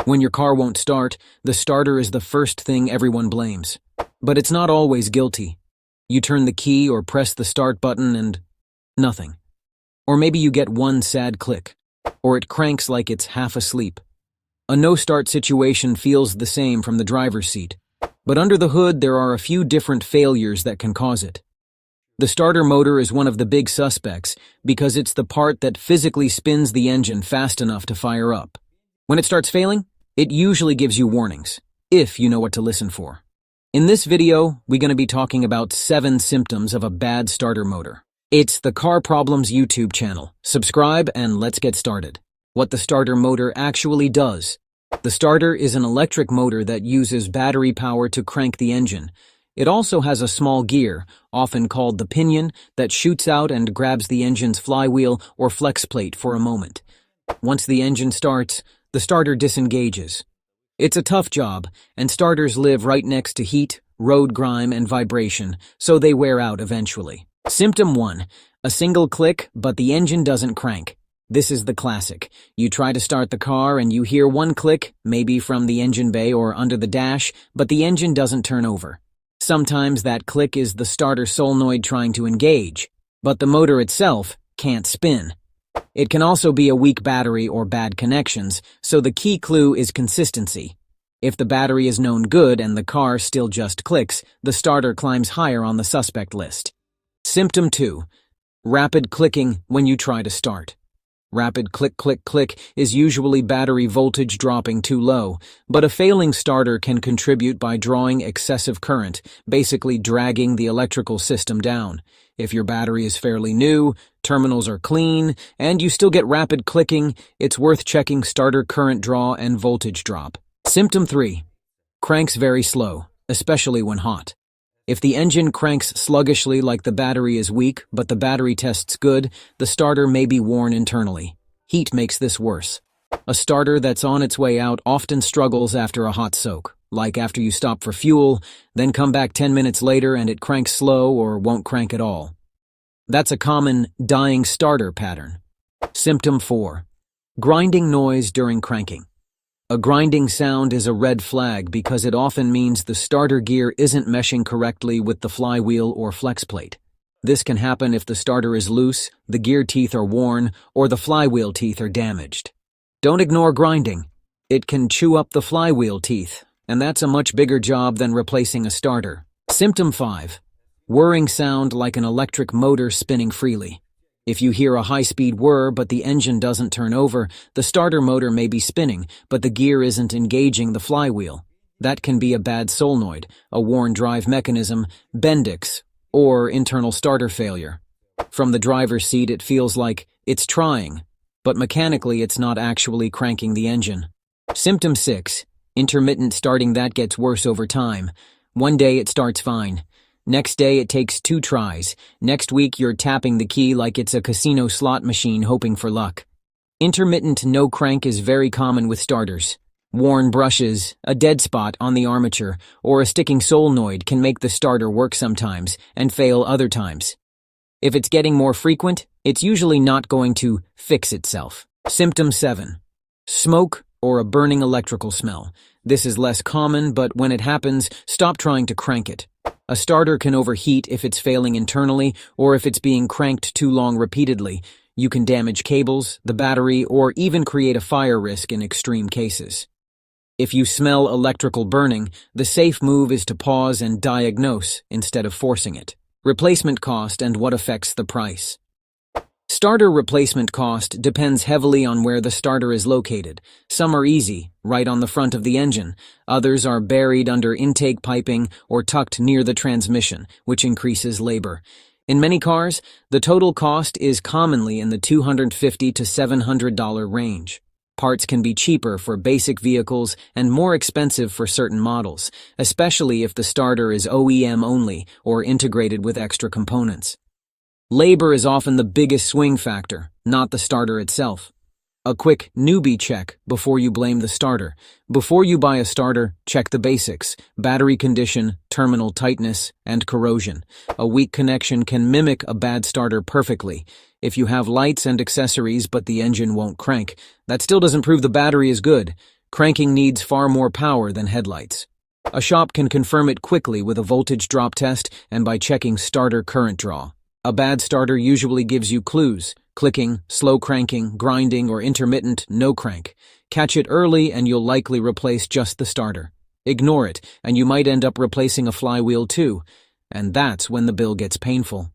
When your car won't start, the starter is the first thing everyone blames. But it's not always guilty. You turn the key or press the start button and nothing. Or maybe you get one sad click. Or it cranks like it's half asleep. A no-start situation feels the same from the driver's seat. But under the hood, there are a few different failures that can cause it. The starter motor is one of the big suspects because it's the part that physically spins the engine fast enough to fire up. When it starts failing, it usually gives you warnings, if you know what to listen for. In this video, we're going to be talking about 7 symptoms of a bad starter motor. It's the Car Problems YouTube channel. Subscribe and let's get started. What the starter motor actually does. The starter is an electric motor that uses battery power to crank the engine. It also has a small gear, often called the pinion, that shoots out and grabs the engine's flywheel or flex plate for a moment. Once the engine starts, the starter disengages. It's a tough job, and starters live right next to heat, road grime, and vibration, so they wear out eventually. Symptom 1. A single click, but the engine doesn't crank. This is the classic. You try to start the car and you hear one click, maybe from the engine bay or under the dash, but the engine doesn't turn over. Sometimes that click is the starter solenoid trying to engage, but the motor itself can't spin. It can also be a weak battery or bad connections, so the key clue is consistency. If the battery is known good and the car still just clicks, the starter climbs higher on the suspect list. Symptom 2. Rapid clicking when you try to start. Rapid click click click is usually battery voltage dropping too low, but a failing starter can contribute by drawing excessive current, basically dragging the electrical system down. If your battery is fairly new, terminals are clean, and you still get rapid clicking, it's worth checking starter current draw and voltage drop. Symptom 3. Cranks very slow, especially when hot. If the engine cranks sluggishly like the battery is weak, but the battery tests good, the starter may be worn internally. Heat makes this worse. A starter that's on its way out often struggles after a hot soak, like after you stop for fuel, then come back 10 minutes later and it cranks slow or won't crank at all. That's a common dying starter pattern. Symptom 4. Grinding noise during cranking. A grinding sound is a red flag because it often means the starter gear isn't meshing correctly with the flywheel or flex plate. This can happen if the starter is loose, the gear teeth are worn, or the flywheel teeth are damaged. Don't ignore grinding. It can chew up the flywheel teeth, and that's a much bigger job than replacing a starter. Symptom 5. Whirring sound like an electric motor spinning freely. If you hear a high-speed whir but the engine doesn't turn over, the starter motor may be spinning, but the gear isn't engaging the flywheel. That can be a bad solenoid, a worn drive mechanism, Bendix, or internal starter failure. From the driver's seat, it feels like it's trying, but mechanically it's not actually cranking the engine. Symptom 6. Intermittent starting that gets worse over time. One day it starts fine. Next day it takes 2 tries. Next week you're tapping the key like it's a casino slot machine hoping for luck. Intermittent no crank is very common with starters. Worn brushes, a dead spot on the armature, or a sticking solenoid can make the starter work sometimes and fail other times. If it's getting more frequent, it's usually not going to fix itself. Symptom 7. Smoke or a burning electrical smell. This is less common, but when it happens, stop trying to crank it. A starter can overheat if it's failing internally or if it's being cranked too long repeatedly. You can damage cables, the battery, or even create a fire risk in extreme cases. If you smell electrical burning, the safe move is to pause and diagnose instead of forcing it. Replacement cost and what affects the price. Starter replacement cost depends heavily on where the starter is located. Some are easy, right on the front of the engine. Others are buried under intake piping or tucked near the transmission, which increases labor. In many cars, the total cost is commonly in the $250 to $700 range. Parts can be cheaper for basic vehicles and more expensive for certain models, especially if the starter is OEM only or integrated with extra components. Labor is often the biggest swing factor, not the starter itself. A quick newbie check before you blame the starter. Before you buy a starter, check the basics: battery condition, terminal tightness, and corrosion. A weak connection can mimic a bad starter perfectly. If you have lights and accessories but the engine won't crank, that still doesn't prove the battery is good. Cranking needs far more power than headlights. A shop can confirm it quickly with a voltage drop test and by checking starter current draw. A bad starter usually gives you clues: clicking, slow cranking, grinding, or intermittent no crank. Catch it early and you'll likely replace just the starter. Ignore it and you might end up replacing a flywheel too, and that's when the bill gets painful.